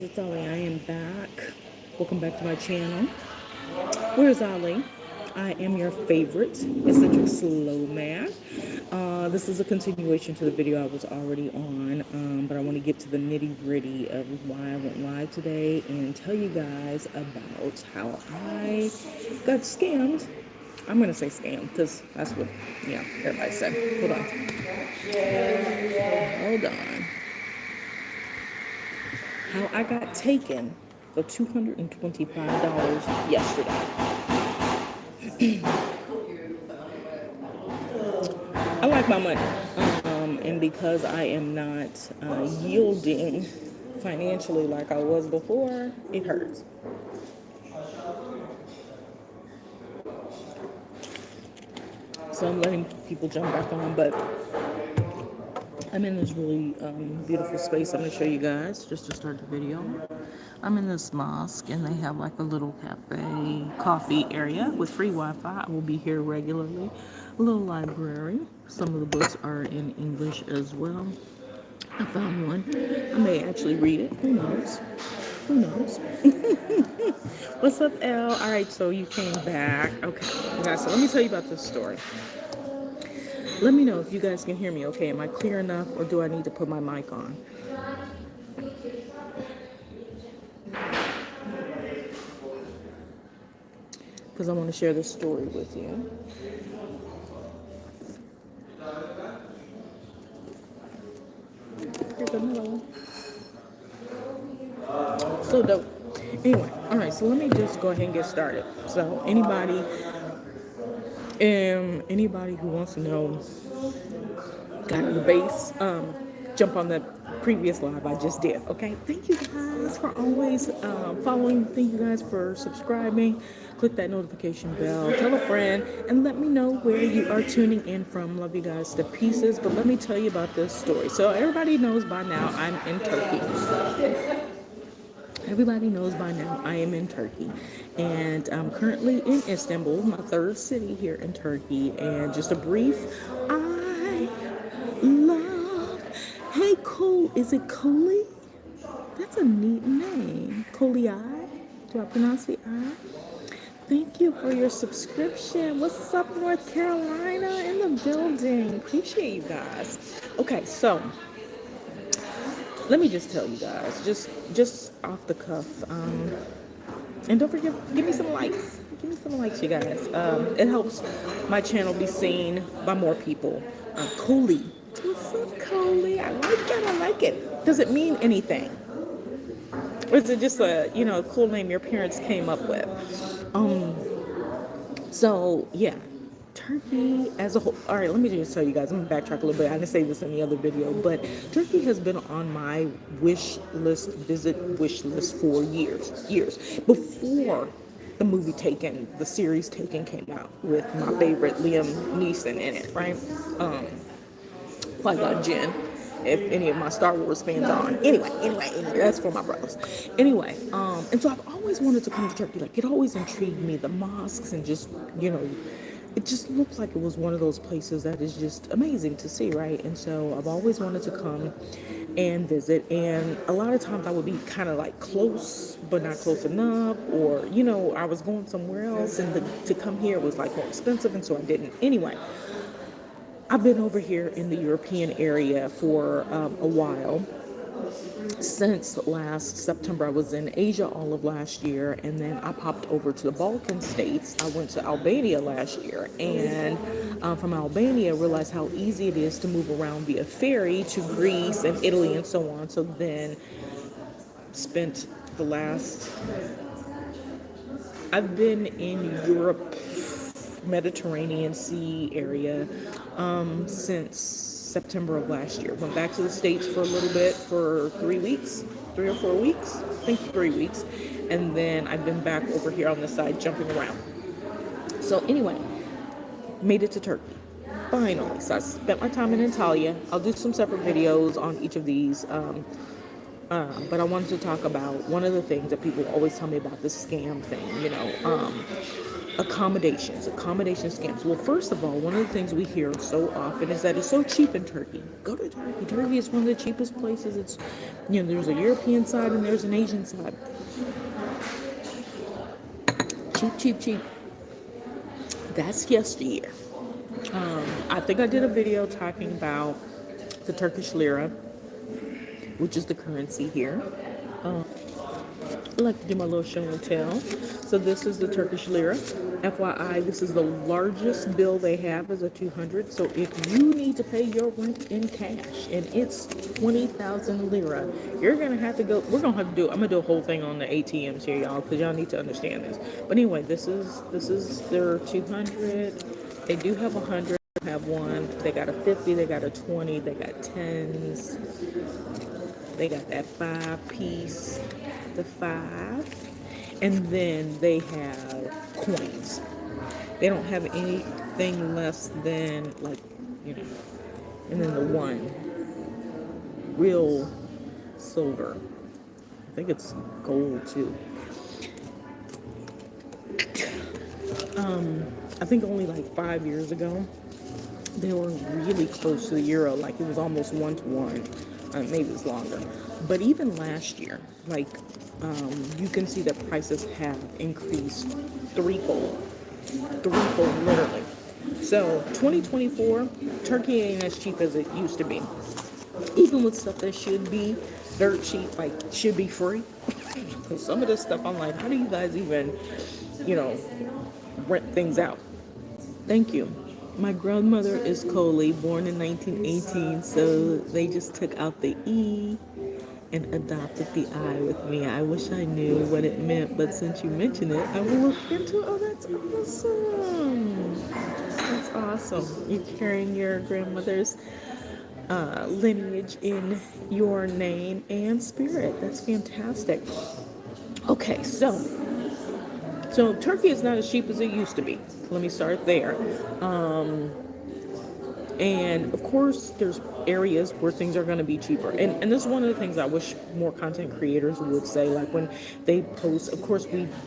It's Ali. I am back. Welcome back to my channel. Where's Ali? I am your favorite eccentric slow man. This is a continuation to the video I was already on, but I want to get to the nitty gritty of why I went live today and tell you guys about how I got scammed. I'm going to say scam because that's what, everybody said. Hold on. Hold on. How I got taken for $225 yesterday. I like my money, and because I am not yielding financially like I was before, it hurts. So I'm letting people jump back on, but I'm in this really beautiful space I'm going to show you guys just to start the video. I'm in this mosque and they have like a little cafe, coffee area with free Wi-Fi. I will be here regularly. A little library. Some of the books are in English as well. I found one. I may actually read it. Who knows? Who knows? What's up, Elle? All right, so you came back. Okay, guys, so let me tell you about this story. Let me know if you guys can hear me okay. Am I clear enough or do I need to put my mic on? Because I want to share this story with you. Here's another one. So dope. Anyway, all right, so let me just go ahead and get started. So anybody who wants to know kind of the base, jump on the previous live I just did. Okay, thank you guys for always following. Thank you guys for subscribing. Click that notification bell, tell a friend, and let me know where you are tuning in from. Love you guys to pieces. But let me tell you about this story. So everybody knows by now I'm in Turkey. Everybody knows by now I am in Turkey, and I'm currently in Istanbul, my third city here in Turkey. And just a brief, I love, hey Cole, is it Coley? That's a neat name, Coley. Do I pronounce the I? Thank you for your subscription. What's up, North Carolina in the building? Appreciate you guys. Okay, so let me just tell you guys, just off the cuff, and don't forget, give me some likes. Give me some likes, you guys. It helps my channel be seen by more people. Coley. What's up, Coley? I like that. I like it. Does it mean anything? Or is it just a, cool name your parents came up with? So, yeah. Turkey as a whole. All right, let me just tell you guys. I'm gonna backtrack a little bit. I didn't say this in the other video, but Turkey has been on my visit wish list for years before the movie Taken, the series Taken came out with my favorite Liam Neeson in it, right? Qui-Gon Jinn. If any of my Star Wars fans are on. Anyway, that's for my brothers. Anyway, and so I've always wanted to come to Turkey. Like, it always intrigued me, the mosques and just, it just looked like it was one of those places that is just amazing to see, right? And so I've always wanted to come and visit, and a lot of times I would be kind of like close, but not close enough, or, I was going somewhere else, and to come here was like more expensive, and so I didn't. Anyway, I've been over here in the European area for a while. Since last September, I was in Asia all of last year, and then I popped over to the Balkan states. I went to Albania last year, and from Albania, realized how easy it is to move around via ferry to Greece and Italy and so on. So then spent the last, I've been in Europe, Mediterranean Sea area since September of last year. Went back to the States for a little bit for 3 weeks, 3 or 4 weeks, I think 3 weeks. And then I've been back over here on this side jumping around. So anyway, made it to Turkey. Finally. So I spent my time in Antalya. I'll do some separate videos on each of these. But I wanted to talk about one of the things that people always tell me about, this scam thing, accommodation scams. Well, first of all, one of the things we hear so often is that it's so cheap in Turkey. Go to Turkey. Turkey is one of the cheapest places. It's, there's a European side and there's an Asian side. Cheap, cheap, cheap. That's yesteryear. I think I did a video talking about the Turkish lira, which is the currency here. I like to do my little show and tell. So this is the Turkish lira. FYI, this is the largest bill they have is a 200. So if you need to pay your rent in cash and it's 20,000 lira, you're gonna have to go. We're gonna have to do. I'm gonna do a whole thing on the ATMs here, y'all, because y'all need to understand this. But anyway, this is their 200. They do have 100. Have one. They got a 50. They got a 20. They got tens. They got that 5-piece, the 5, and then they have coins. They don't have anything less than and then the 1, real silver. I think it's gold too. I think only like 5 years ago, they were really close to the euro. Like it was almost 1-to-1. Maybe it's longer. But even last year, you can see that prices have increased threefold, literally. So 2024, Turkey ain't as cheap as it used to be. Even with stuff that should be dirt cheap, like should be free. Because some of this stuff, I'm like, how do you guys even, rent things out? Thank you. My grandmother is Coley, born in 1918, so they just took out the E and adopted the I with me. I wish I knew what it meant, but since you mention it, I will look into it. Oh, that's awesome. That's awesome. You're carrying your grandmother's lineage in your name and spirit. That's fantastic. Okay, so Turkey is not as cheap as it used to be. Let me start there. And of course, there's areas where things are going to be cheaper. And this is one of the things I wish more content creators would say. Like when they post, of course,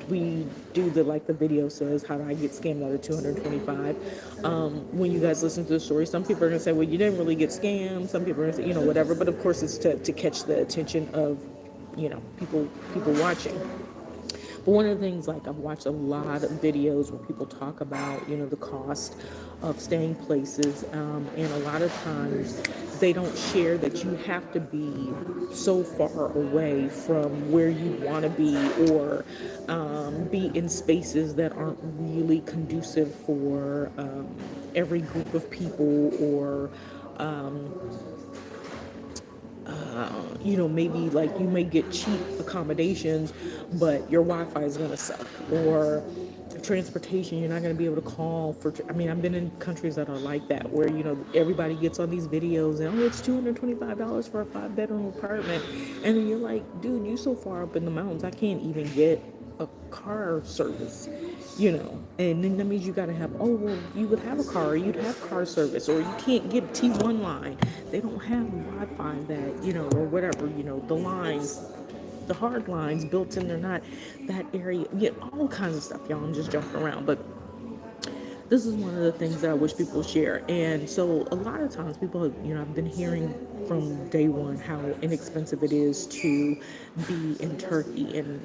we do the video says, how do I get scammed out of 225? When you guys listen to the story, some people are going to say, well, you didn't really get scammed. Some people are going to say, whatever. But of course, it's to catch the attention of, people watching. But one of the things, I've watched a lot of videos where people talk about, the cost of staying places, and a lot of times they don't share that you have to be so far away from where you want to be, or be in spaces that aren't really conducive for every group of people, or maybe you may get cheap accommodations, but your Wi-Fi is going to suck, or transportation, you're not going to be able to call for, I've been in countries that are like that, where, everybody gets on these videos and, it's $225 for a 5-bedroom apartment. And then you're like, dude, you so far up in the mountains, I can't even get a car service, and then that means you got to have, you would have a car, you'd have car service, or you can't get T1 line. They don't have Wi-Fi that, or whatever, the lines, the hard lines built in, they're not that area, all kinds of stuff, y'all. I'm just jumping around, but this is one of the things that I wish people share. And so a lot of times people, I've been hearing from day one how inexpensive it is to be in Turkey, and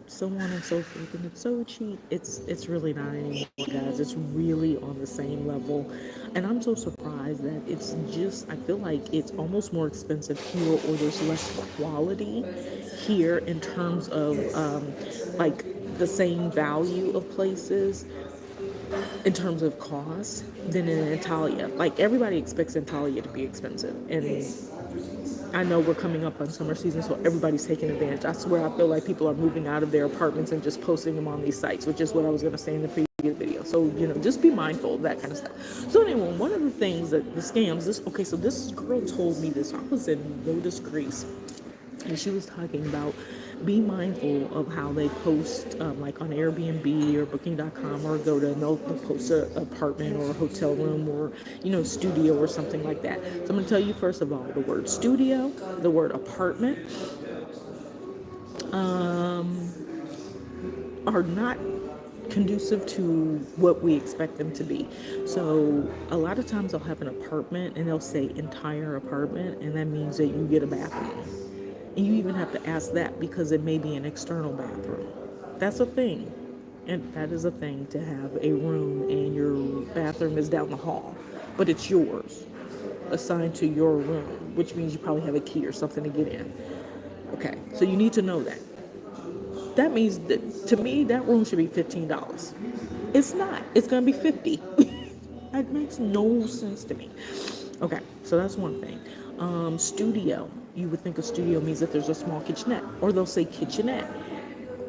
so on and so forth, and it's so cheap. It's really not anymore, guys. It's really on the same level, and I'm so surprised that it's just, I feel like it's almost more expensive here, or there's less quality here in terms of the same value of places in terms of cost than in Antalya. Everybody expects Antalya to be expensive, and I know we're coming up on summer season, so everybody's taking advantage. I swear, I feel like people are moving out of their apartments and just posting them on these sites, which is what I was going to say in the previous video. So, just be mindful of that kind of stuff. So anyway, one of the things that the scams, so this girl told me this. I was in Rhodes, Greece, and she was talking about, be mindful of how they post, on Airbnb or Booking.com, or go to post an apartment or a hotel room, or studio or something like that. So I'm going to tell you, first of all, the word studio, the word apartment, are not conducive to what we expect them to be. So a lot of times they'll have an apartment and they'll say entire apartment, and that means that you get a bathroom. And you even have to ask that because it may be an external bathroom. That's a thing. And that is a thing, to have a room and your bathroom is down the hall, but it's yours, assigned to your room, which means you probably have a key or something to get in. Okay, so you need to know that. That means that, to me, that room should be $15. It's not. It's going to be 50. That makes no sense to me. Okay, so that's one thing. Studio. You would think a studio means that there's a small kitchenette, or they'll say kitchenette.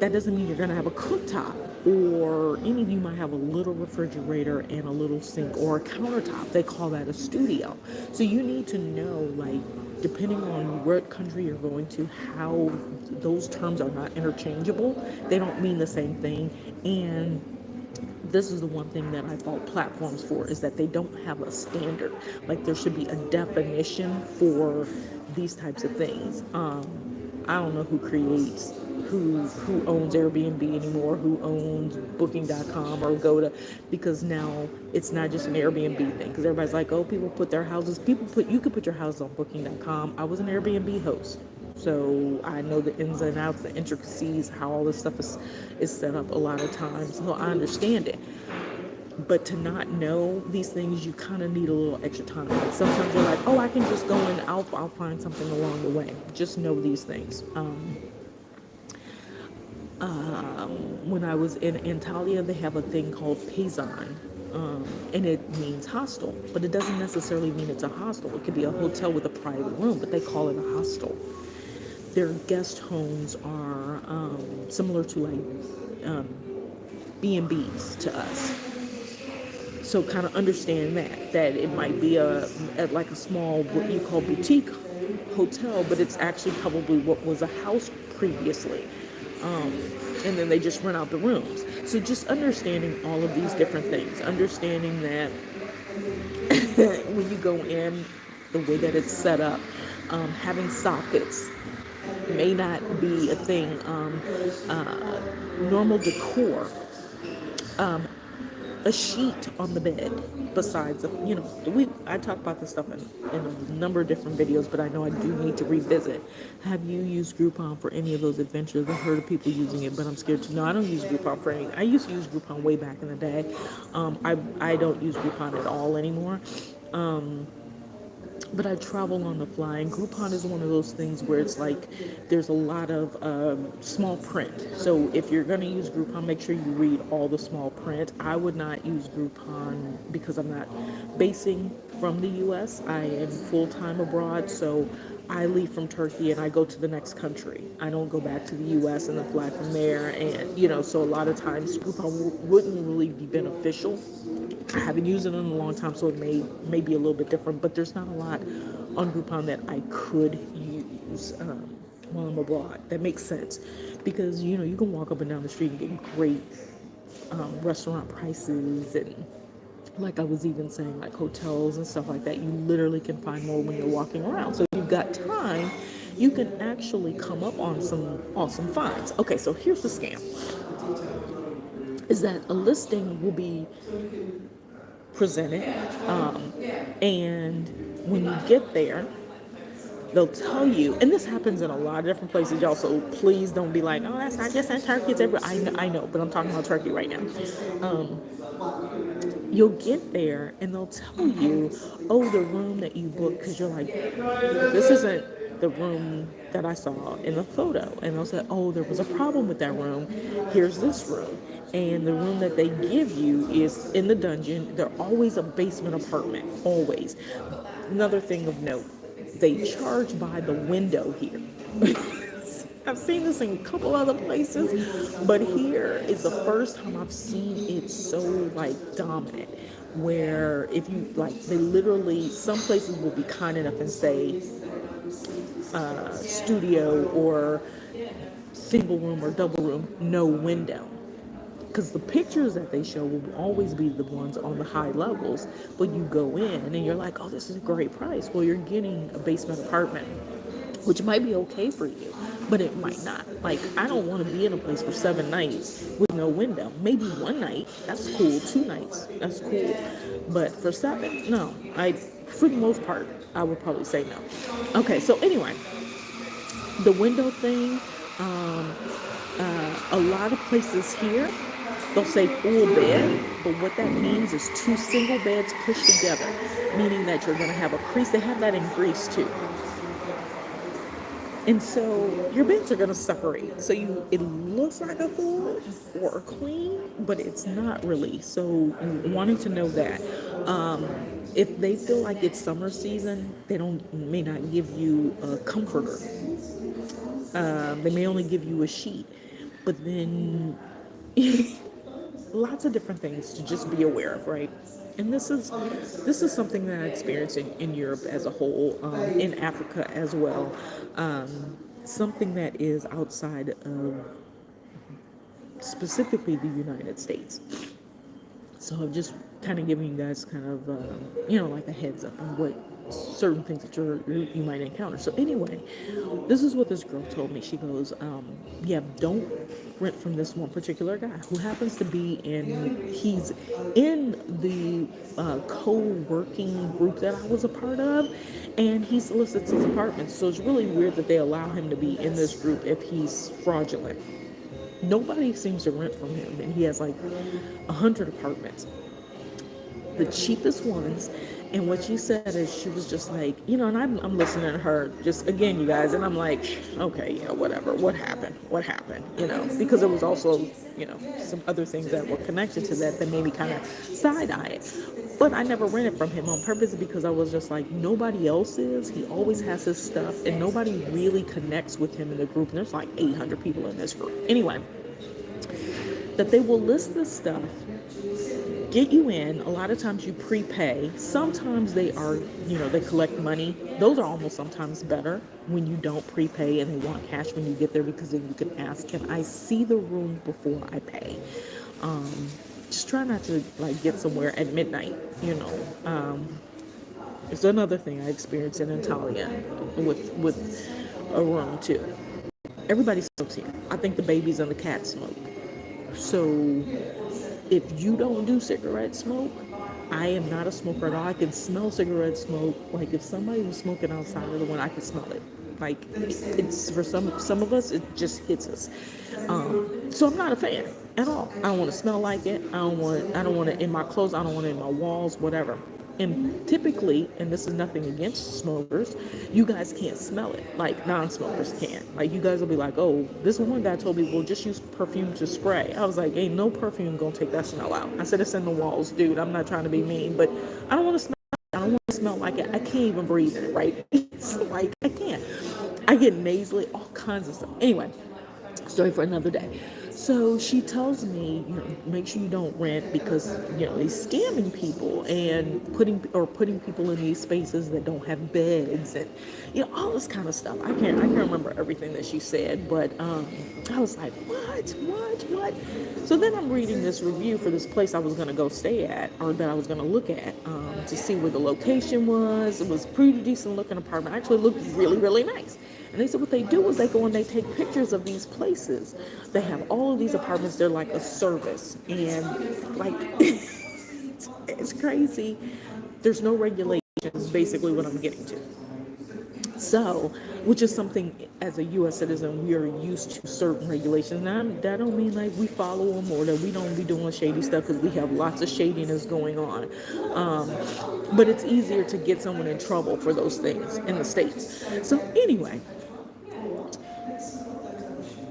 That doesn't mean you're going to have a cooktop, or any of you might have a little refrigerator and a little sink or a countertop. They call that a studio. So you need to know, like, depending on what country you're going to, how those terms are not interchangeable. They don't mean the same thing. And this is the one thing that I fault platforms for, is that they don't have a standard. Like, there should be a definition for these types of things. I don't know who owns Airbnb anymore, who owns booking.com or because now it's not just an Airbnb thing, because everybody's like, oh, you could put your house on booking.com. I was an Airbnb host, so I know the ins and outs, the intricacies, how all this stuff is set up a lot of times, so I understand it. But to not know these things, you kind of need a little extra time. Like, sometimes you're like, oh, I can just go and I'll find something along the way. Just know these things. When I was in Antalya, they have a thing called paysan, and it means hostel, but it doesn't necessarily mean it's a hostel. It could be a hotel with a private room, but they call it a hostel. Their guest homes are similar to like B&Bs to us. So kind of understand that it might be like a small, what you call boutique hotel, but it's actually probably what was a house previously. And then they just rent out the rooms. So just understanding all of these different things, understanding that when you go in, the way that it's set up, having sockets may not be a thing. Normal decor, a sheet on the bed besides, I talk about this stuff in a number of different videos, but I know I do need to revisit. Have you used Groupon for any of those adventures? I've heard of people using it, but I'm scared to. No, I don't use Groupon for anything. I used to use Groupon way back in the day. I don't use Groupon at all anymore. But I travel on the fly, and Groupon is one of those things where it's like there's a lot of small print. So if you're going to use Groupon, make sure you read all the small print. I would not use Groupon because I'm not basing from the U.S. I am full-time abroad, so I leave from Turkey and I go to the next country. I don't go back to the U.S. and then fly from there. And, so a lot of times Groupon wouldn't really be beneficial. I haven't used it in a long time, so it may be a little bit different, but there's not a lot on Groupon that I could use while I'm abroad. That makes sense, because, you can walk up and down the street and get great restaurant prices, and like I was even saying, like hotels and stuff like that, you literally can find more when you're walking around. So if you've got time, you can actually come up on some awesome finds. Okay, so here's the scam, is that a listing will be presented, and when you get there, they'll tell you, and this happens in a lot of different places, y'all, so please don't be like, oh, that's not just in Turkey, it's everywhere. I know, but I'm talking about Turkey right now. You'll get there and they'll tell you, oh, the room that you booked, because you're like, this isn't the room that I saw in the photo. And they'll say, oh, there was a problem with that room. Here's this room. And the room that they give you is in the dungeon. They're always a basement apartment, always. Another thing of note, they charge by the window here. I've seen this in a couple other places, but here is the first time I've seen it so dominant, where if you they literally, some places will be kind enough and say studio or single room or double room, no window. Because the pictures that they show will always be the ones on the high levels, but you go in and you're like, oh, this is a great price. Well, you're getting a basement apartment. which might be okay for you, but it might not. Like, I don't want to be in a place for 7 nights with no window. Maybe one night, that's cool. 2 nights, that's cool. But for 7, no. For the most part, I would probably say no. Okay, so anyway, the window thing, um, a lot of places here, they'll say full bed, but what that means is 2 single beds pushed together, meaning that you're going to have a crease. They have that in Greece too. And so your beds are going to separate. So it looks like a full or a queen, but it's not really. So wanting to know that. If they feel like it's summer season, they may not give you a comforter. They may only give you a sheet. But then lots of different things to just be aware of, right? And this is something that I experienced in Europe as a whole, in Africa as well. Something that is outside of specifically the United States. So I'm just kind of giving you guys kind of, like a heads up on what certain things that you might encounter. So anyway, this is what this girl told me. She goes, don't rent from this one particular guy who happens to be he's in the co-working group that I was a part of, and he solicits his apartments. So it's really weird that they allow him to be in this group if he's fraudulent. Nobody seems to rent from him, and he has like 100 apartments, the cheapest ones. And what she said is, she was just like, and I'm listening to her just again, you guys, and I'm like, okay, yeah, whatever, what happened, because there was also, some other things that were connected to that made me kind of side-eye it. But I never rented from him on purpose, because I was just like, nobody else is. He always has his stuff, and nobody really connects with him in the group. And there's like 800 people in this group. Anyway, that they will list this stuff, get you in. A lot of times you prepay. Sometimes they are, they collect money. Those are almost sometimes better when you don't prepay and they want cash when you get there, because then you can ask, can I see the room before I pay? Just try not to get somewhere at midnight, It's another thing I experienced in Italia with a room too. Everybody smokes here. I think the babies and the cats smoke. So if you don't do cigarette smoke, I am not a smoker at all. I can smell cigarette smoke. Like, if somebody was smoking outside of the one, I can smell it. Like, it's for some of us, it just hits us. So I'm not a fan at all. I don't want to smell like it. I don't want it in my clothes. I don't want it in my walls, whatever. And typically, and this is nothing against smokers, you guys can't smell it like non-smokers can. Like, you guys will be like, oh, this one guy told me, well, just use perfume to spray. I was like, ain't no perfume gonna take that smell out. I said, it's in the walls, dude. I'm not trying to be mean, but I don't want to smell it. I don't want to smell like it. I can't even breathe in it, right? It's like, I can't. I get nasally, all kinds of stuff. Anyway, story for another day. So she tells me, make sure you don't rent, because, he's scamming people and putting people in these spaces that don't have beds, and, all this kind of stuff. I can't remember everything that she said, but I was like, what? So then I'm reading this review for this place I was going to go stay at, or that I was going to look at, to see where the location was. It was a pretty decent looking apartment. Actually looked really, really nice. And they said what they do is they go and they take pictures of these places. They have all of these apartments. They're like a service. And like, it's crazy. There's no regulations, basically what I'm getting to. So, which is something as a U.S. citizen, we are used to certain regulations. Now, that don't mean like we follow them or that we don't be doing shady stuff, because we have lots of shadiness going on. But it's easier to get someone in trouble for those things in the States. So anyway,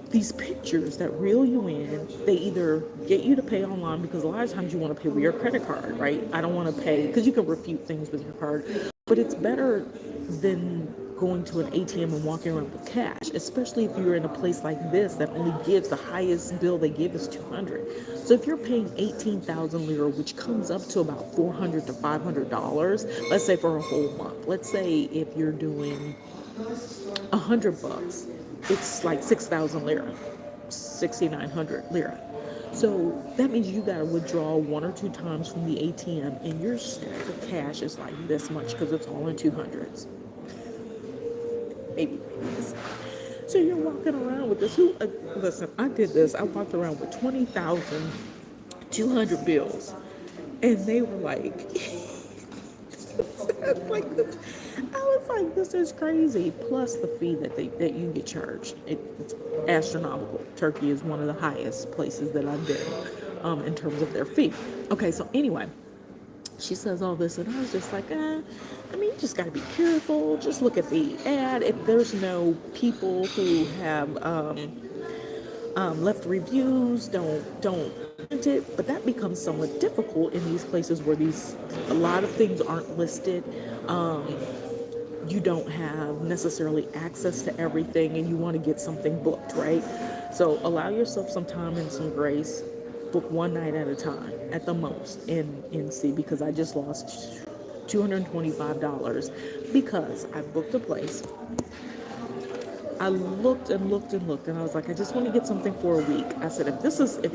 these pictures that reel you in, they either get you to pay online, because a lot of times you want to pay with your credit card, right? I don't want to pay, because you can refute things with your card, but it's better than going to an ATM and walking around with cash, especially if you're in a place like this that only gives, the highest bill they give is 200. So if you're paying 18,000 lira, which comes up to about $400 to $500, let's say for a whole month. Let's say if you're doing $100, it's like 6,000 lira, 6,900 lira. So that means you gotta withdraw 1 or 2 times from the ATM, and your stack of cash is like this much, because it's all in 200s. Maybe So you're walking around with this. Listen, I did this. I walked around with 20,200 bills, and they were like, like this. I was like, this is crazy. Plus the fee that you get charged. It's astronomical. Turkey is one of the highest places that I've been, in terms of their fee. Okay, so anyway, she says all this, and I was just like, I mean, you just got to be careful. Just look at the ad. If there's no people who have left reviews, don't print it. But that becomes somewhat difficult in these places where a lot of things aren't listed. You don't have necessarily access to everything, and you want to get something booked, right? So allow yourself some time and some grace. Book one night at a time at the most in see, because I just lost $225 because I booked a place. I looked and looked and looked, and I was like, I just want to get something for a week. I said, if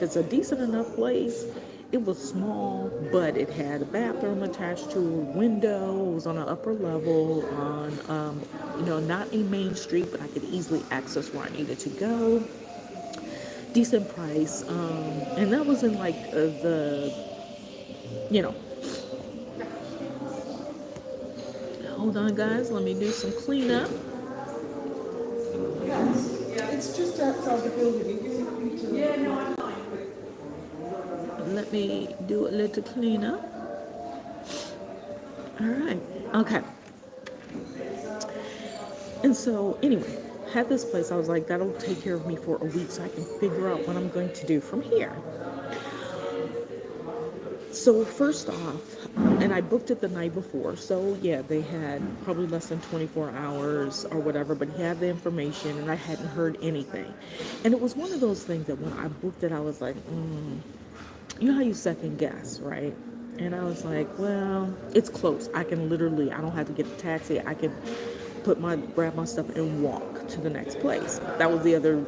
it's a decent enough place. It was small, but it had a bathroom attached to a window. It was on an upper level on, not a main street, but I could easily access where I needed to go. Decent price, and that was in like hold on guys, let me do some cleanup. It's just outside the building. Yeah, no, I'm fine. Let me do a little cleanup. All right, okay. And so anyway, had this place, I was like, that'll take care of me for a week so I can figure out what I'm going to do from here. So first off, and I booked it the night before, so yeah, they had probably less than 24 hours or whatever, but he had the information and I hadn't heard anything. And it was one of those things that when I booked it, I was like, you know how you second guess, right? And I was like, well, it's close. I don't have to get the taxi. I can grab my stuff and walk to the next place. That was the other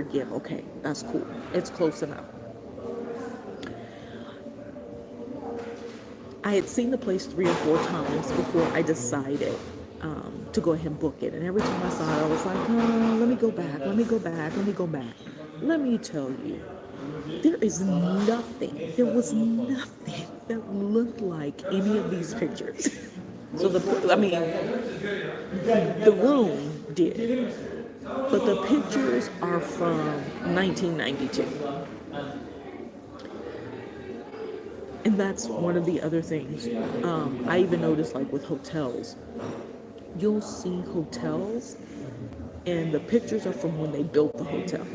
give. Okay, that's cool. It's close enough. I had seen the place 3 or 4 times before I decided to go ahead and book it. And every time I saw it, I was like, oh, let me go back. Let me tell you, there was nothing that looked like any of these pictures. So the room did, but the pictures are from 1992. And that's one of the other things. I even noticed, like with hotels, you'll see hotels and the pictures are from when they built the hotel,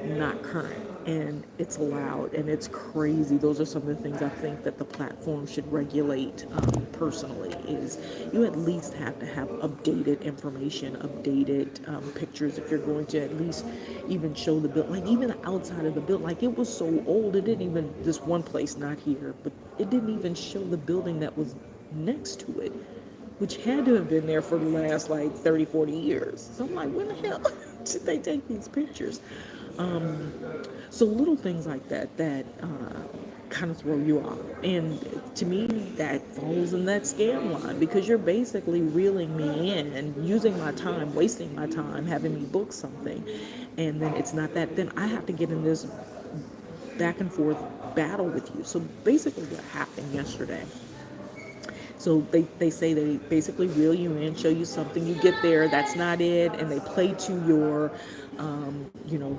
not current. And it's allowed, and it's crazy. Those are some of the things I think that the platform should regulate personally, is you at least have to have updated information, updated pictures if you're going to at least even show the building. Like even outside of the building, like it was so old, it didn't even, this one place, not here, but it didn't even show the building that was next to it, which had to have been there for the last like 30, 40 years. So I'm like, when the hell did they take these pictures? So little things like that kind of throw you off. And to me, that falls in that scam line, because you're basically reeling me in and using my time, wasting my time, having me book something. And then it's not that. Then I have to get in this back and forth battle with you. So basically what happened yesterday, so they say they basically reel you in, show you something, you get there, that's not it, and they play to your,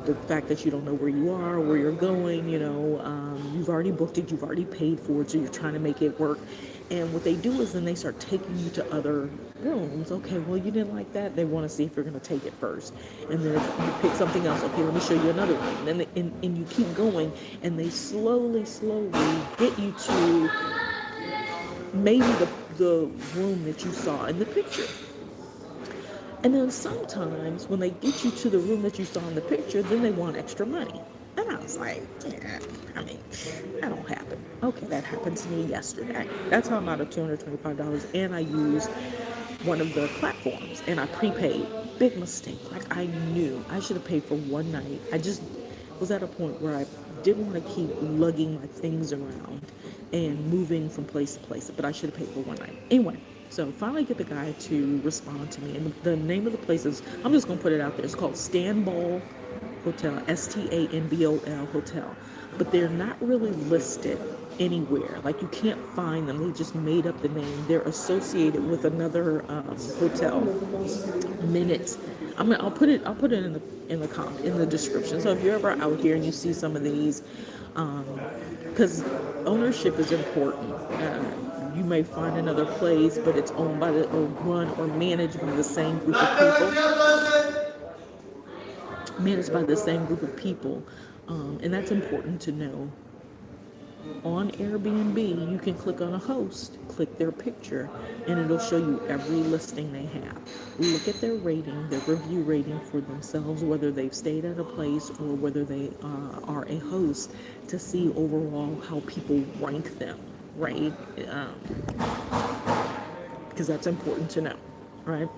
the fact that you don't know where you are, where you're going, you've already booked it, you've already paid for it, so you're trying to make it work. And what they do is then they start taking you to other rooms. Okay, well, you didn't like that. They want to see if you're going to take it first. And then if you pick something else, okay, let me show you another one. And you keep going, and they slowly get you to maybe the room that you saw in the picture. And then sometimes when they get you to the room that you saw in the picture, then they want extra money. And I was like, that don't happen. Okay, that happened to me yesterday. That's how I'm out of $225, and I used one of the platforms, and I prepaid. Big mistake. Like, I knew I should have paid for one night. I just was at a point where I didn't want to keep lugging my things around and moving from place to place, but I should have paid for one night. Anyway, So finally get the guy to respond to me. And the name of the place is, I'm just going to put it out there. It's called Istanbul Hotel, Stambol Hotel. But they're not really listed anywhere. Like you can't find them. They just made up the name. They're associated with another hotel. Minute. I'll put it in the description. So if you're ever out here and you see some of these, because ownership is important. You may find another place, but it's owned by or run or managed by the same group of people. Managed by the same group of people, and that's important to know. On Airbnb, you can click on a host, click their picture, and it'll show you every listing they have. Look at their rating, their review rating for themselves, whether they've stayed at a place or whether they are a host, to see overall how people rank them, right? Because that's important to know, right?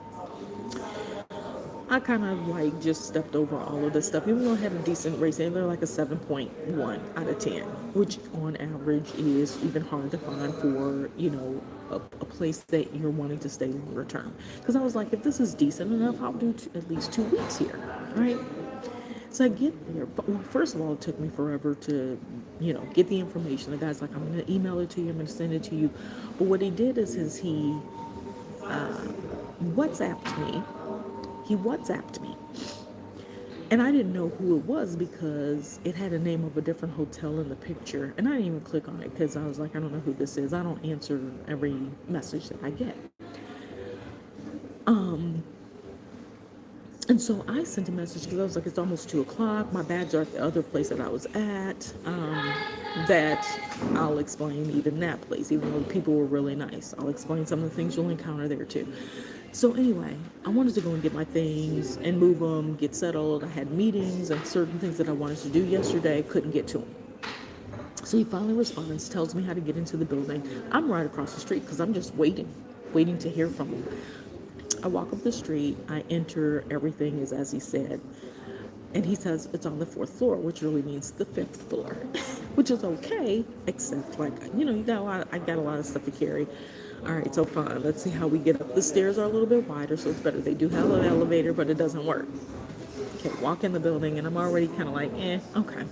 I kind of like just stepped over all of this stuff, even though I had a decent rating. They're like a 7.1 out of 10, which on average is even hard to find for, a place that you're wanting to stay longer term. Because I was like, if this is decent enough, I'll do at least 2 weeks here, right? So I get there. Well, first of all, it took me forever to, get the information. The guy's like, I'm going to email it to you. I'm going to send it to you. But what he did is he WhatsApped me. He WhatsApped me. And I didn't know who it was because it had a name of a different hotel in the picture. And I didn't even click on it because I was like, I don't know who this is. I don't answer every message that I get. And so I sent a message because I was like, it's almost 2:00. My bags are at the other place that I was at. That I'll explain even that place, even though the people were really nice. I'll explain some of the things you'll encounter there too. So anyway, I wanted to go and get my things and move them, get settled. I had meetings and certain things that I wanted to do yesterday, couldn't get to them. So he finally responds, tells me how to get into the building. I'm right across the street because I'm just waiting to hear from him. I walk up the street, I enter, everything is as he said. And he says it's on the 4th floor, which really means the 5th floor, which is okay, except like, I got a lot of stuff to carry. All right, so fine, let's see how we get up. The stairs are a little bit wider, so it's better. They do have an elevator, but it doesn't work. Okay, walk in the building, and I'm already kind of like, okay.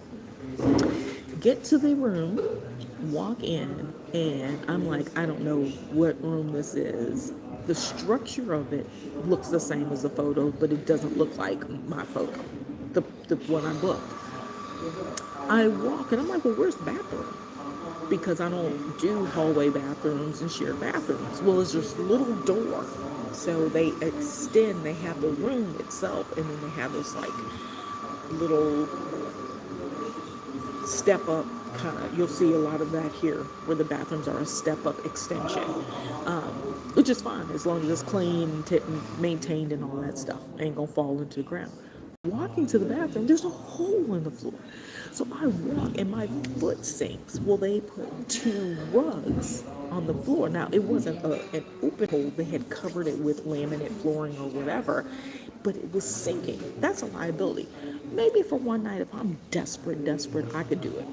Get to the room, walk in, and I'm like, I don't know what room this is. The structure of it looks the same as the photo, but it doesn't look like my photo, the one I booked. I walk, and I'm like, well, where's the bathroom? Because I don't do hallway bathrooms and shared bathrooms. Well, it's just a little door. So they extend, they have the room itself, and then they have this like little step up kind of, you'll see a lot of that here, where the bathrooms are a step up extension, which is fine as long as it's clean, maintained and all that stuff. Ain't gonna fall into the ground. Walking to the bathroom, there's a hole in the floor. So I walk and my foot sinks. Well, they put 2 rugs on the floor. Now, it wasn't an open hole. They had covered it with laminate flooring or whatever, but it was sinking. That's a liability. Maybe for one night, if I'm desperate, I could do it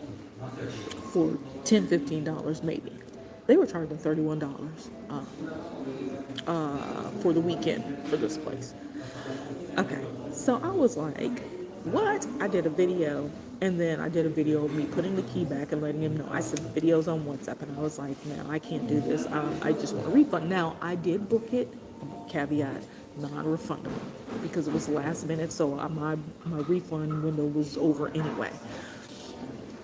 for $10, $15 maybe. They were charging $31 for the weekend for this place. Okay, so I was like, what? I did a video, and then I did a video of me putting the key back and letting him know. I sent videos on WhatsApp, and I was like, no, I can't do this. I just want a refund. Now, I did book it, caveat, non-refundable, because it was last minute, so my refund window was over anyway.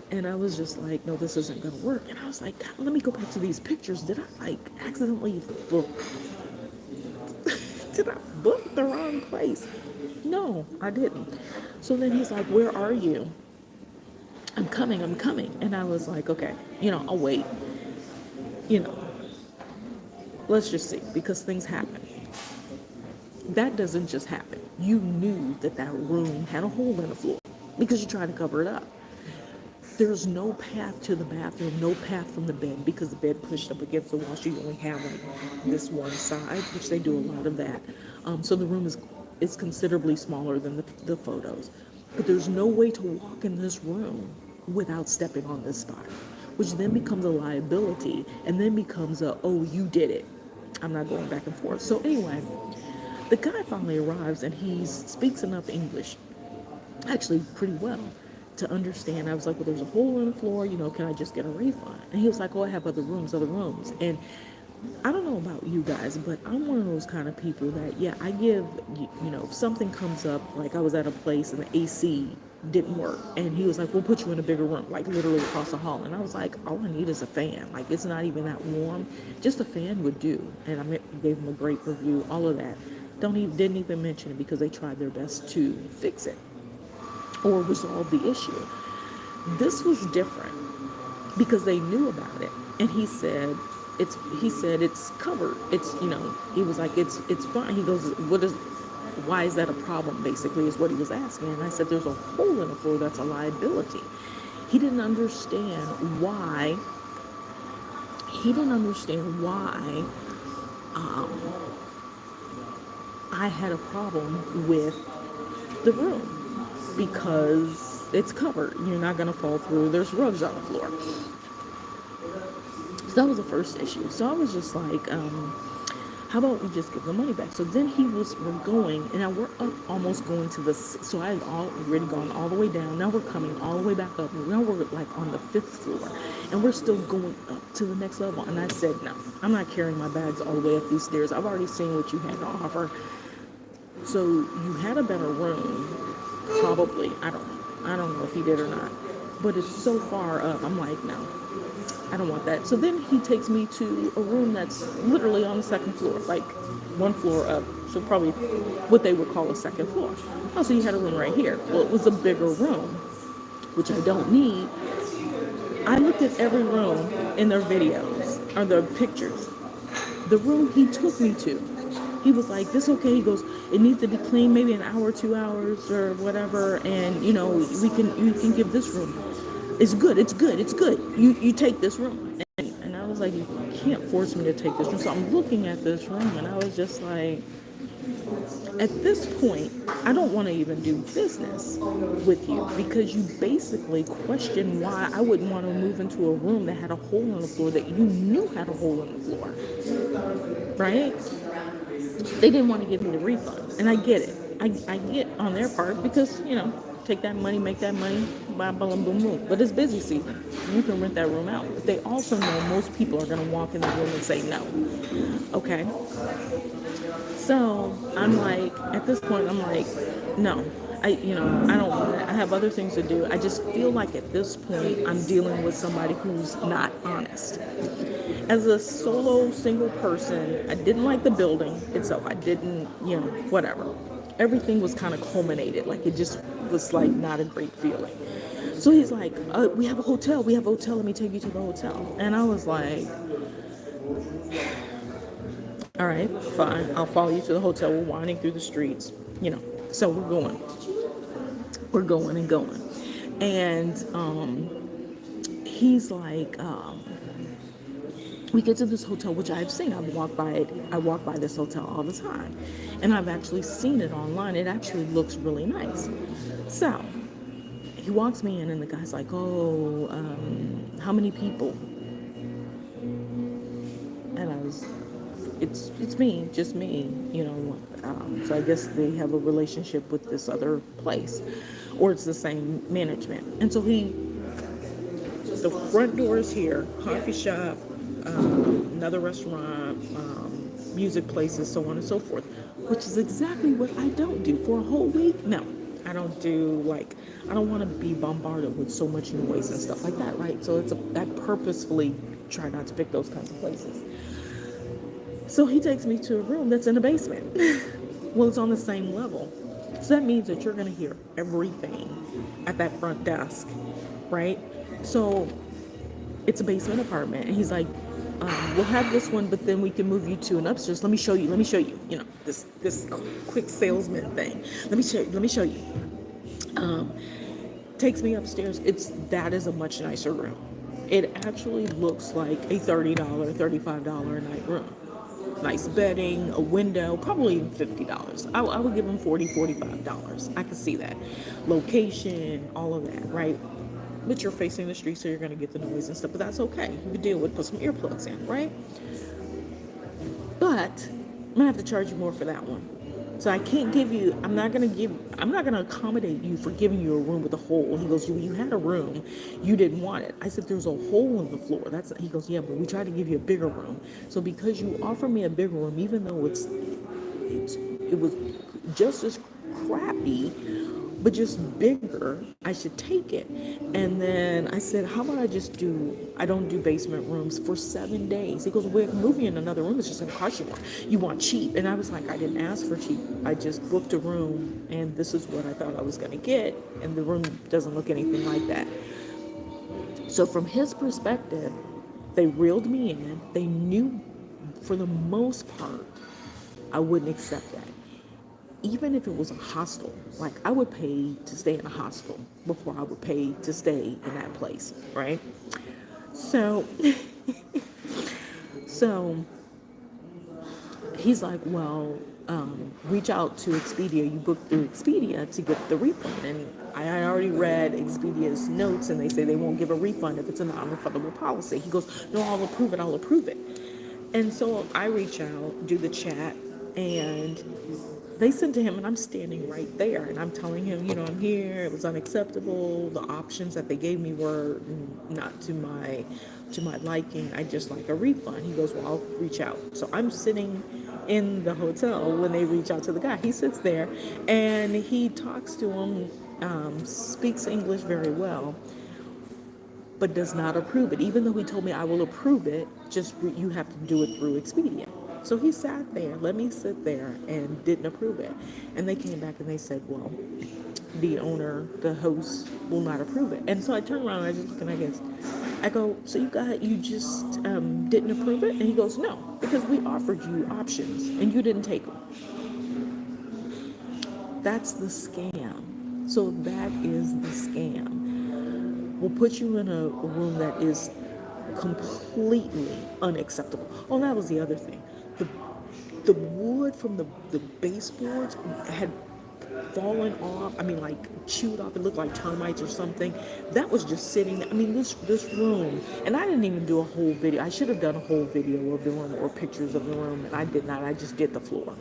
And I was just like, no, this isn't going to work. And I was like, God, let me go back to these pictures. Did I accidentally book? Did I book the wrong place? No, I didn't. So then he's like, where are you? I'm coming. And I was like, okay, I'll wait. Let's just see, because things happen. That doesn't just happen. You knew that room had a hole in the floor because you tried to cover it up. There's no path to the bathroom, no path from the bed, because the bed pushed up against the wall, so you only have like this one side, which they do a lot of that. So the room is considerably smaller than the photos. But there's no way to walk in this room without stepping on this spot, which then becomes a liability, and then becomes oh, you did it. I'm not going back and forth. So anyway, the guy finally arrives and he speaks enough English, actually pretty well, to understand. I was like, well, there's a hole in the floor, can I just get a refund? And he was like, oh, I have other rooms. And I don't know about you guys, but I'm one of those kind of people that, yeah, I give, if something comes up, like I was at a place and the AC didn't work, and he was like, we'll put you in a bigger room, like literally across the hall. And I was like, all I need is a fan. Like, it's not even that warm. Just a fan would do. And I gave him a great review, all of that. Didn't even mention it because they tried their best to fix it or resolve the issue. This was different because they knew about it. And he said it's covered. It's, he was like, it's fine. He goes, why is that a problem? Basically is what he was asking. And I said, there's a hole in the floor that's a liability. He didn't understand why I had a problem with the room, because it's covered. You're not going to fall through. There's rugs on the floor. So that was the first issue. So I was just like, how about we just give the money back? So then we're going, and now we're up, almost going to so I had already gone all the way down. Now we're coming all the way back up. Now we're like on the 5th floor, and we're still going up to the next level. And I said, no, I'm not carrying my bags all the way up these stairs. I've already seen what you had to offer. So you had a better room, probably. I don't know if he did or not, but it's so far up. I'm like, no, I don't want that. So then he takes me to a room that's literally on the 2nd floor, like 1 floor up. So probably what they would call a 2nd floor. Oh, so you had a room right here. Well, it was a bigger room, which I don't need. I looked at every room in their videos or their pictures. The room he took me to, he was like, this okay? He goes, it needs to be cleaned maybe an hour, 2 hours or whatever. And, you can give this room. It's good. You take this room. And I was like, you can't force me to take this room. So I'm looking at this room, and I was just like, at this point, I don't want to even do business with you, because you basically question why I wouldn't want to move into a room that had a hole in the floor that you knew had a hole in the floor, right? They didn't want to give me the refund, and I get it. I get on their part, because, take that money, make that money, buy boom, boom, boom. But it's busy season. You can rent that room out. But they also know most people are going to walk in the room and say no. Okay? So I'm like, at this point, I'm like, no. I don't want it. I have other things to do. I just feel like at this point, I'm dealing with somebody who's not honest. As a solo, single person, I didn't like the building itself. I didn't, whatever. Everything was kind of culminated. Like, it just was like not a great feeling. So he's like, we have a hotel. Let me take you to the hotel. And I was like, all right, fine. I'll follow you to the hotel. We're winding through the streets, So we're going. We're going and going. And he's like, we get to this hotel, which I've seen. I walk by this hotel all the time. And I've actually seen it online. It actually looks really nice. So he walks me in, and the guy's like, oh, how many people? And I was, it's me, just me, so I guess they have a relationship with this other place, or it's the same management. And so the front door is here, coffee shop, another restaurant, music places, so on and so forth, which is exactly what I don't do for a whole week. No, I don't do, I don't want to be bombarded with so much noise and stuff like that, right? So I purposefully try not to pick those kinds of places. So he takes me to a room that's in the basement. Well, it's on the same level. So that means that you're going to hear everything at that front desk, right? So it's a basement apartment. And he's like, we'll have this one, but then we can move you to an upstairs. Let me show you, this quick salesman thing. Let me show you. Takes me upstairs. That is a much nicer room. It actually looks like a $30, $35 a night room. Nice bedding, a window, probably even $50. I would give them $40, $45. I can see that. Location, all of that, right? But you're facing the street, so you're going to get the noise and stuff, but that's okay. You can deal with it, put some earplugs in, right? But but I'm gonna have to charge you more for that one. So I can't give you, I'm not gonna accommodate you for giving you a room with a hole. He goes, you had a room, you didn't want it. I said, there's a hole in the floor. He goes, yeah, but we tried to give you a bigger room. So because you offer me a bigger room, even though it was just as crappy, but just bigger, I should take it. And then I said, how about I don't do basement rooms for 7 days. He goes, we're moving in another room. It's just gonna cost you more. You want cheap. And I was like, I didn't ask for cheap. I just booked a room and this is what I thought I was gonna get. And the room doesn't look anything like that. So from his perspective, they reeled me in. They knew for the most part, I wouldn't accept that. Even if it was a hostel, like I would pay to stay in a hostel before I would pay to stay in that place, right? So, so he's like, well, reach out to Expedia. You booked through Expedia to get the refund. And I already read Expedia's notes and they say they won't give a refund if it's a non-refundable policy. He goes, no, I'll approve it. And so I reach out, do the chat, and they sent to him, and I'm standing right there, and I'm telling him, I'm here. It was unacceptable. The options that they gave me were not to my liking. I just like a refund. He goes, well, I'll reach out. So I'm sitting in the hotel when they reach out to the guy. He sits there, and he talks to him, speaks English very well, but does not approve it. Even though he told me I will approve it, you have to do it through Expedia. So he sat there, let me sit there, and didn't approve it. And they came back and they said, well, the owner, the host, will not approve it. And so I turned around and I just looked and I go, so you just didn't approve it? And he goes, no, because we offered you options and you didn't take them. That's the scam. So that is the scam. We'll put you in a room that is completely unacceptable. Oh, that was the other thing. The wood from the baseboards had fallen off. Like chewed off. It looked like termites or something. That was just sitting. This room, and I didn't even do a whole video. I should have done a whole video of the room or pictures of the room, and I did not. I just did the floor.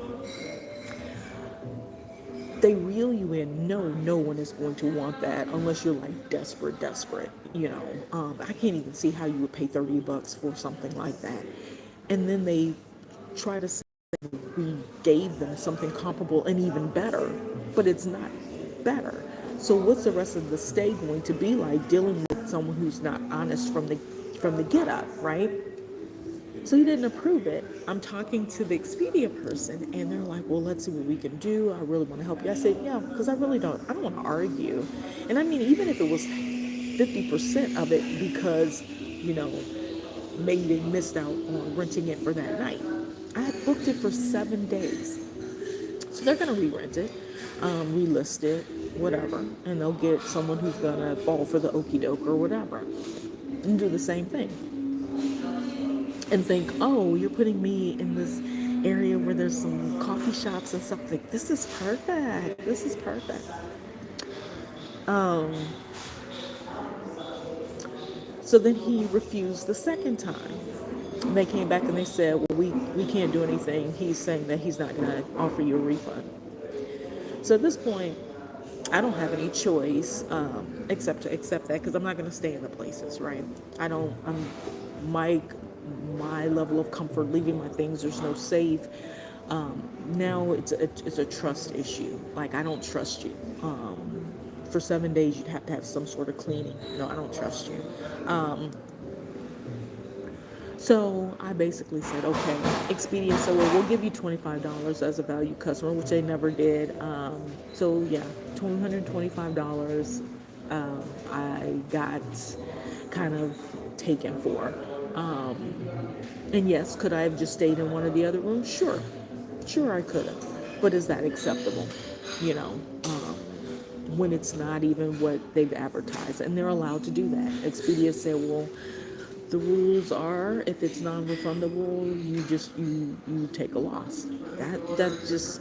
They reel you in. No one is going to want that unless you're like desperate. I can't even see how you would pay $30 for something like that. And then they try to say we gave them something comparable and even better, but it's not better. So what's the rest of the stay going to be like, dealing with someone who's not honest from the get up, right? So he didn't approve it. I'm talking to the Expedia person and they're like, well, let's see what we can do. I really want to help you. I said, yeah, because I don't want to argue. And even if it was 50% of it because, maybe they missed out on renting it for that night. I had booked it for 7 days. So they're going to re-rent it, relist it, whatever. And they'll get someone who's going to fall for the okie doke or whatever and do the same thing. And think, oh, you're putting me in this area where there's some coffee shops and stuff. Like, this is perfect. So then he refused the second time. And they came back and they said, well, we can't do anything. He's saying that he's not going to offer you a refund. So at this point, I don't have any choice except to accept that, because I'm not going to stay in the places, right? My level of comfort leaving my things, there's no safe. Now it's a trust issue. Like, I don't trust you. For 7 days, you'd have to have some sort of cleaning. No, I don't trust you. So I basically said, okay, Expedia said, well, we'll give you $25 as a value customer, which they never did. So yeah, $225 I got kind of taken for. And yes, could I have just stayed in one of the other rooms? Sure I could have. But is that acceptable? When it's not even what they've advertised, and they're allowed to do that. Expedia said, well, the rules are, if it's non-refundable, you take a loss. That just,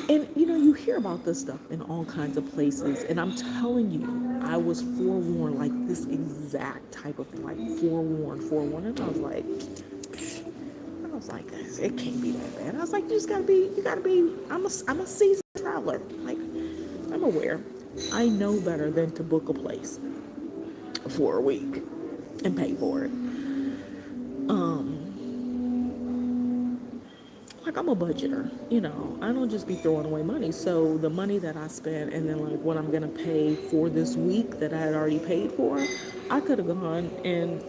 and you hear about this stuff in all kinds of places, and I'm telling you, I was forewarned, like this exact type of, like forewarned, and I was like, I was like, it can't be that bad. I was like, you gotta be, I'm a seasoned traveler. Like, I'm aware. I know better than to book a place for a week and pay for it. Like, I'm a budgeter, I don't just be throwing away money. So the money that I spent and then like what I'm gonna pay for this week that I had already paid for, I could have gone and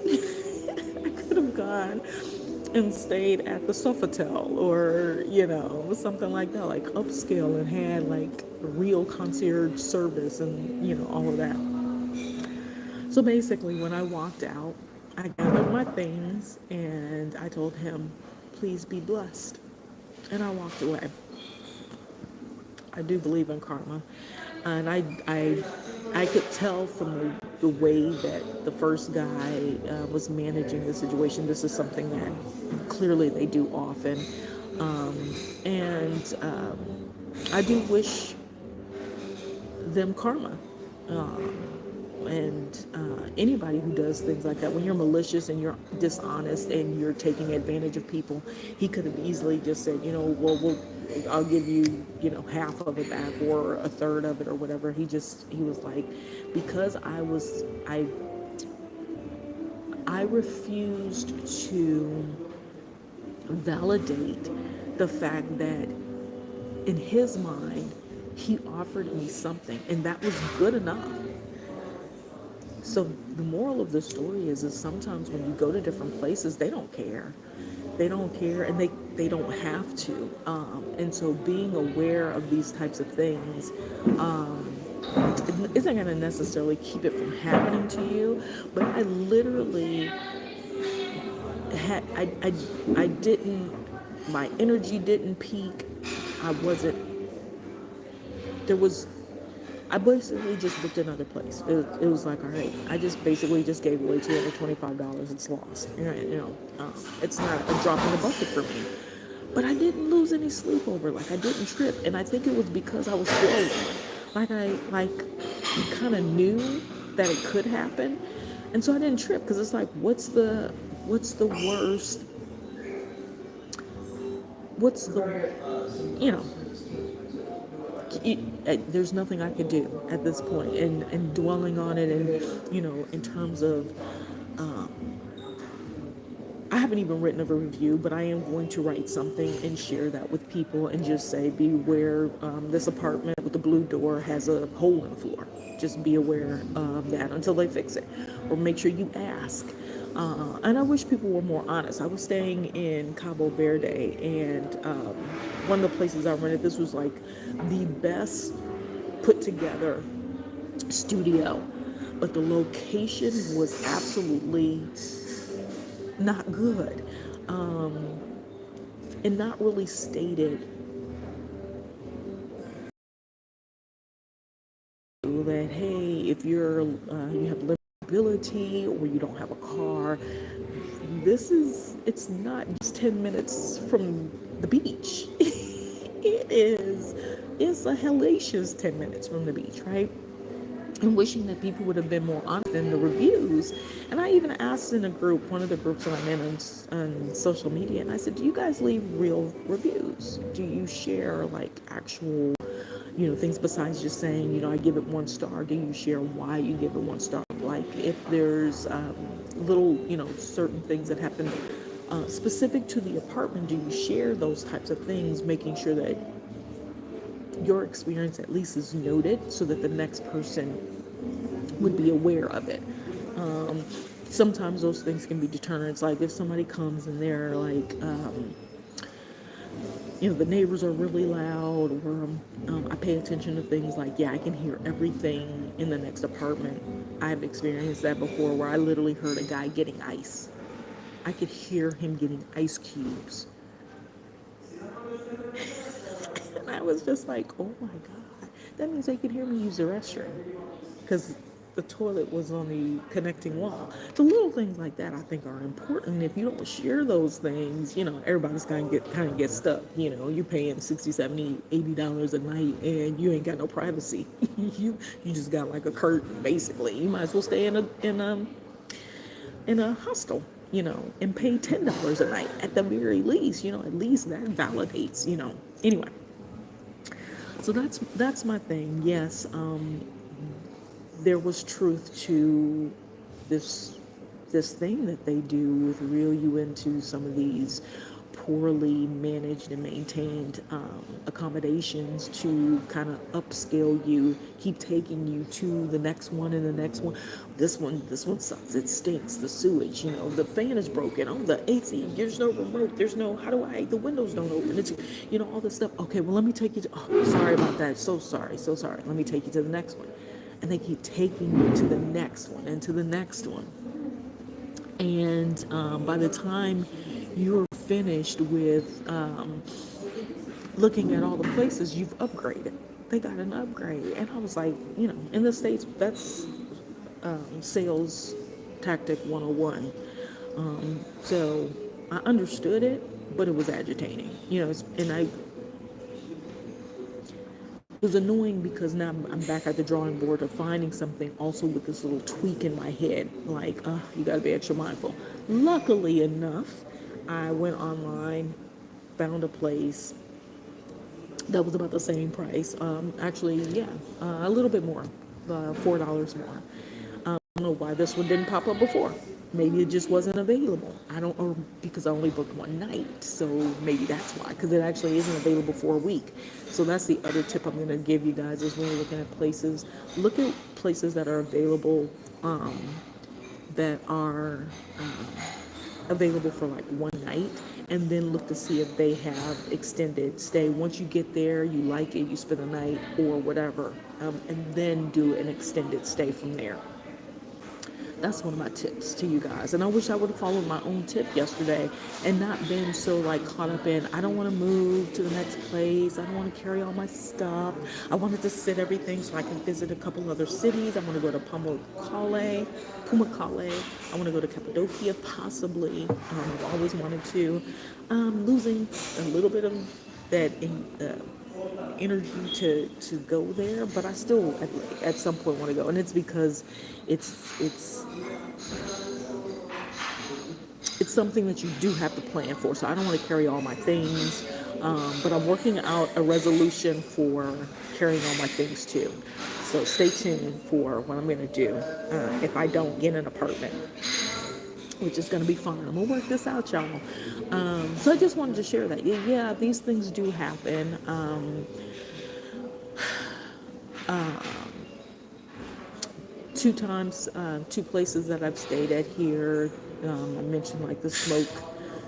I could have gone and stayed at the Sofitel or something like that, like upscale, and had like real concierge service and all of that. So basically, when I walked out, I gathered my things and I told him, please be blessed. And I walked away. I do believe in karma. And I could tell from the way that the first guy was managing the situation, this is something that clearly they do often. And I do wish them karma. And anybody who does things like that, when you're malicious and you're dishonest and you're taking advantage of people, he could have easily just said, well, I'll give you, half of it back or a third of it or whatever. He was like, because I refused to validate the fact that in his mind, he offered me something and that was good enough. So the moral of the story is sometimes when you go to different places, they don't care. They don't care, and they don't have to. And so being aware of these types of things isn't going to necessarily keep it from happening to you. But I literally I didn't, my energy didn't peak. I basically just booked another place. It was like, all right, I just basically just gave away $225. It's lost. It's not a drop in the bucket for me. But I didn't lose any sleep over. Like, I didn't trip, and I think it was because I was flowing. Like, I kind of knew that it could happen, and so I didn't trip because it's like, what's the worst? What's the there's nothing I could do at this point, and dwelling on it, and in terms of I haven't even written a review, but I am going to write something and share that with people and just say, beware, this apartment with the blue door has a hole in the floor. Just be aware of that until they fix it, or make sure you ask. And I wish people were more honest. I was staying in Cabo Verde, and one of the places I rented, this was like the best put together studio, but the location was absolutely not good, and not really stated that, hey, if you have limited ability or you don't have a car, it's not just 10 minutes from the beach. It's a hellacious 10 minutes from the beach, right? And wishing that people would have been more honest in the reviews. And I even asked in a group, one of the groups that I'm in on social media, and I said, do you guys leave real reviews? Do you share like actual, things besides just saying, I give it 1 star? Do you share why you give it 1 star? Like if there's little, certain things that happen specific to the apartment, do you share those types of things, making sure that your experience at least is noted so that the next person would be aware of it. Sometimes those things can be deterrents. Like if somebody comes and they're like, the neighbors are really loud, or I pay attention to things like, I can hear everything in the next apartment. I've experienced that before, where I literally heard a guy getting ice. I could hear him getting ice cubes. And I was just like, oh my God, that means they could hear me use the restroom, because the toilet was on the connecting wall. The little things like that I think are important. If you don't share those things, everybody's going to get stuck. You're paying $60, $70, $80 a night and you ain't got no privacy. you just got like a curtain, basically. You might as well stay in a hostel, and pay $10 a night at the very least. At least that validates. Anyway, so that's my thing. Yes, there was truth to this this thing that they do with reel you into some of these poorly managed and maintained accommodations to kind of upscale you, keep taking you to the next one and the next one. This one sucks. It stinks. The sewage, the fan is broken. Oh, the AC, there's no remote. There's no, the windows don't open. It's, all this stuff. Okay, well, let me take you to, oh, sorry about that. So sorry. Let me take you to the next one. And they keep taking you to the next one and to the next one. And by the time you're finished with looking at all the places, you've upgraded. They got an upgrade. And I was like, in the States, that's sales tactic 101. So I understood it, but it was agitating. It was annoying because now I'm back at the drawing board of finding something also with this little tweak in my head, like, you gotta be extra mindful. Luckily enough, I went online, found a place that was about the same price. Actually, yeah, a little bit more, $4 more. I don't know why this one didn't pop up before. Maybe it just wasn't available. Or because I only booked one night. So maybe that's why, because it actually isn't available for a week. So that's the other tip I'm going to give you guys is when you're looking at places, look at places that are available, available for like one night, and then look to see if they have extended stay. Once you get there, you like it, you spend the night or whatever, and then do an extended stay from there. That's one of my tips to you guys. And I wish I would have followed my own tip yesterday and not been so caught up in, I don't want to move to the next place. I don't want to carry all my stuff. I wanted to sit everything so I can visit a couple other cities. I want to go to Pamukkale. I want to go to Cappadocia, possibly. I've always wanted to. Losing a little bit of that energy to go there, but I still at some point want to go, and it's because it's something that you do have to plan for. So I don't want to carry all my things, but I'm working out a resolution for carrying all my things too. So stay tuned for what I'm going to do if I don't get an apartment, which is going to be fun. I'm going to work this out, y'all. So I just wanted to share that. Yeah, these things do happen. Two places that I've stayed at here, I mentioned the smoke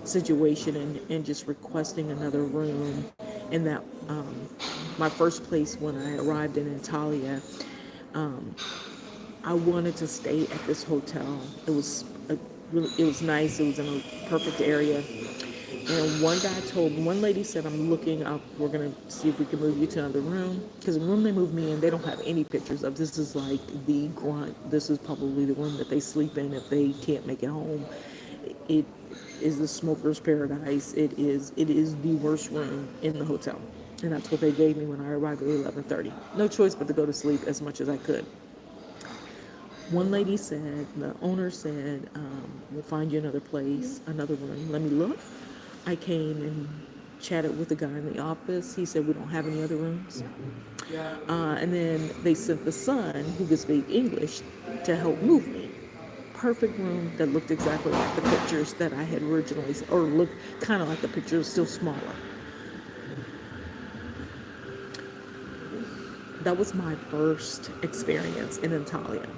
situation and just requesting another room. And that my first place when I arrived in Italia, I wanted to stay at this hotel. It was nice. It was in a perfect area. And one lady said, we're going to see if we can move you to another room. Because the room they moved me in, they don't have any pictures of. This is the grunt. This is probably the room that they sleep in if they can't make it home. It is the smoker's paradise. It is the worst room in the hotel. And that's what they gave me when I arrived at 11:30. No choice but to go to sleep as much as I could. One lady said, the owner said, we'll find you another place, another room. Let me look. I came and chatted with the guy in the office. He said, we don't have any other rooms. And then they sent the son, who could speak English, to help move me. Perfect room that looked exactly like the pictures that I had originally, or looked kind of like the pictures, still smaller. That was my first experience in Italia.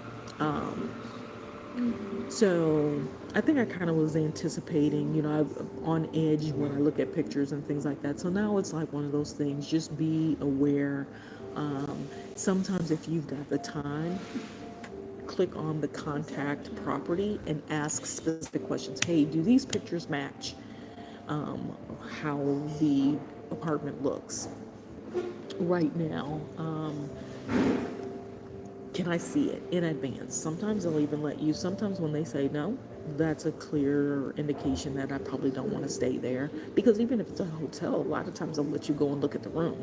So I think I kind of was anticipating, I'm on edge when I look at pictures and things like that. So now it's one of those things, just be aware. Sometimes if you've got the time, click on the contact property and ask specific questions. Hey, do these pictures match how the apartment looks right now? Can I see it in advance? Sometimes they'll even let you. Sometimes when they say no, that's a clear indication that I probably don't want to stay there. Because even if it's a hotel, a lot of times they'll let you go and look at the room.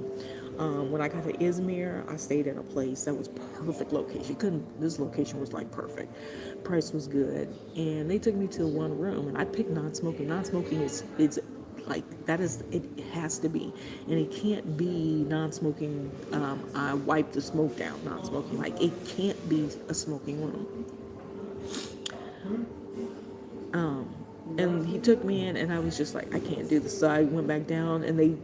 When I got to Izmir, I stayed at a place that was perfect location. Couldn't This location was like perfect. Price was good, and they took me to one room, and I picked non-smoking. Non-smoking is it's like that is it has to be, and it can't be non-smoking. I wipe the smoke down. Non-smoking, like it can't be a smoking room. And he took me in, and I was just like, I can't do this. So I went back down, and they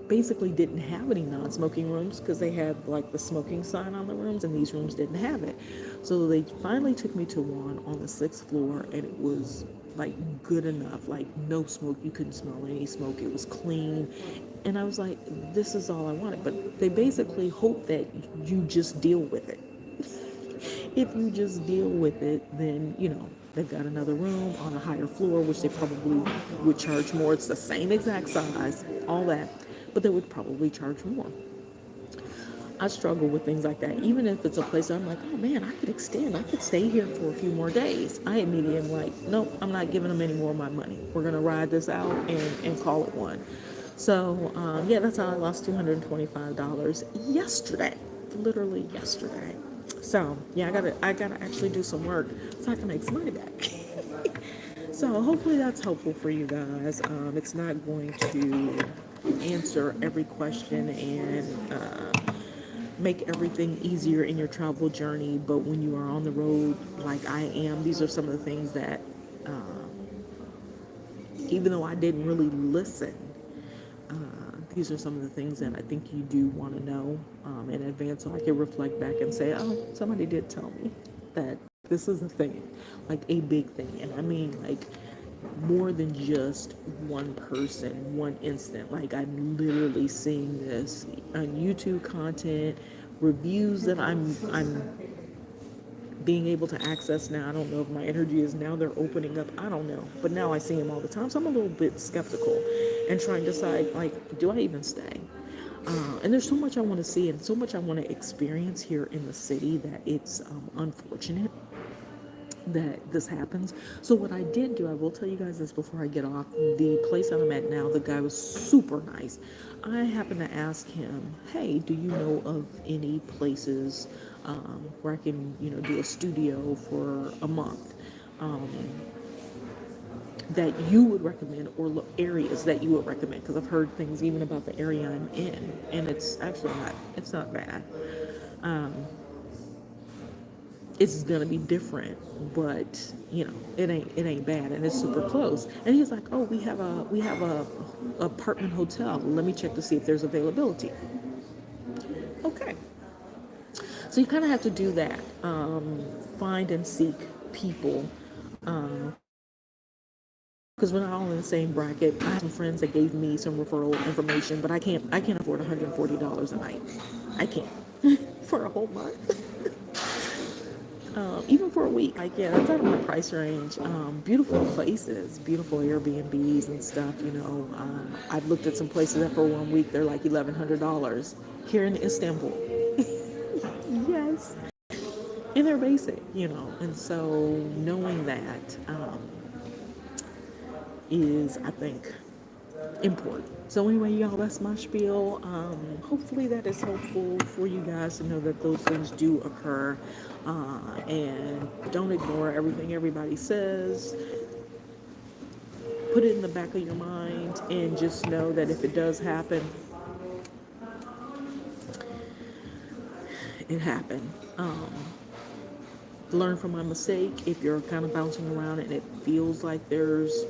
basically didn't have any non-smoking rooms because they had like the smoking sign on the rooms, and these rooms didn't have it. So they finally took me to one on the 6th floor, and it was like good enough, like no smoke. You couldn't smell any smoke. It was clean. And I was like, this is all I wanted. But they basically hope that you just deal with it. If you just deal with it, then, they've got another room on a higher floor, which they probably would charge more. It's the same exact size, all that, but they would probably charge more. I struggle with things like that. Even if it's a place I'm like, oh man, I could extend. I could stay here for a few more days. I immediately am like, nope, I'm not giving them any more of my money. We're going to ride this out and call it one. So, yeah, that's how I lost $225 yesterday. Literally yesterday. So, yeah, I gotta actually do some work so I can make some money back. So hopefully that's helpful for you guys. It's not going to answer every question and make everything easier in your travel journey, but when you are on the road like I am, these are some of the things that, even though I didn't really listen, these are some of the things that I think you do want to know in advance, so I can reflect back and say, oh, somebody did tell me that this is a thing, like a big thing. And I mean, like, more than just one person, one instant. Like, I'm literally seeing this on YouTube content, reviews that I'm being able to access now. I don't know if my energy is now they're opening up. I don't know. But now I see them all the time. So I'm a little bit skeptical and trying to decide, like, do I even stay? And there's so much I want to see and so much I want to experience here in the city that it's unfortunate that this happens. So what I did do, I will tell you guys this before I get off. The place that I'm at now, the guy was super nice. I happened to ask him, hey, do you know of any places where I can, do a studio for a month that you would recommend, or areas that you would recommend? Because I've heard things even about the area I'm in, and it's actually not bad. It's gonna be different, but it ain't bad, and it's super close. And he's like, oh, we have a apartment hotel. Let me check to see if there's availability. Okay, so you kind of have to do that. Find and seek people, because we're not all in the same bracket. I have some friends that gave me some referral information, but I can't afford $140 a night. I can't for a whole month. Even for a week, like, yeah, that's out of my price range. Beautiful places, beautiful Airbnbs and stuff. I've looked at some places that for 1 week they're like $1,100 here in Istanbul. Yes, and they're basic, and so knowing that is, I think, important. So anyway, y'all, that's my spiel. Hopefully that is helpful for you guys to know that those things do occur, and don't ignore everything everybody says. Put it in the back of your mind and just know that if it does happen, it happened. Learn from my mistake. If you're kind of bouncing around and it feels like there's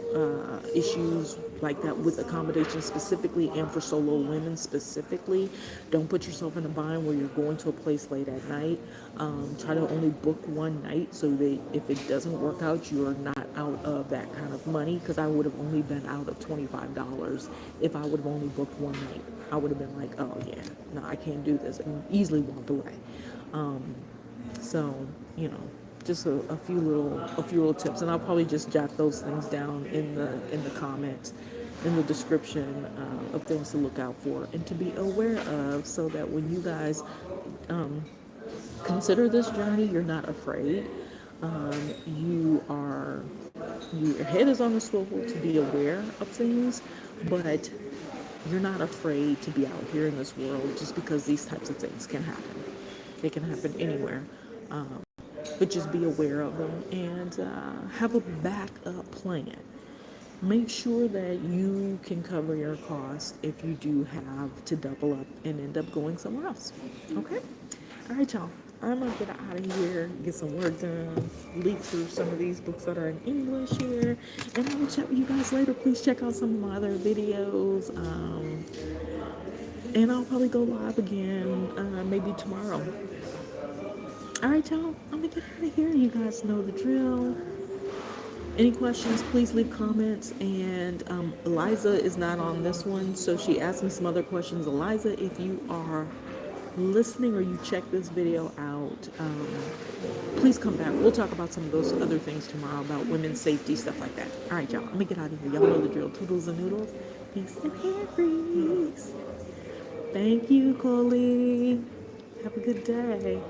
issues like that with accommodation specifically, and for solo women specifically, don't put yourself in a bind where you're going to a place late at night. Try to only book one night so that if it doesn't work out, you're not out of that kind of money, because I would have only been out of $25 if I would have only booked one night. I would have been like, oh yeah, no, I can't do this, and easily walked away. So, just a few little tips, and I'll probably just jot those things down in the comments, in the description of things to look out for and to be aware of, so that when you guys consider this journey, you're not afraid. Your head is on the swivel to be aware of things, but you're not afraid to be out here in this world just because these types of things can happen. They can happen anywhere. Um, but just be aware of them and have a backup plan. Make sure that you can cover your costs if you do have to double up and end up going somewhere else. Okay? All right, y'all. I'm gonna get out of here, get some work done, leaf through some of these books that are in English here, and I will chat with you guys later. Please check out some of my other videos, and I'll probably go live again maybe tomorrow. All right, y'all. I'm gonna get out of here. You guys know the drill. Any questions, please leave comments. And Eliza is not on this one, so she asked me some other questions. Eliza, if you are listening or you check this video out, please come back. We'll talk about some of those other things tomorrow about women's safety, stuff like that. All right, y'all. Let me get out of here. Y'all know the drill. Toodles and noodles. Peace and Harry's. Thank you, Coley. Have a good day.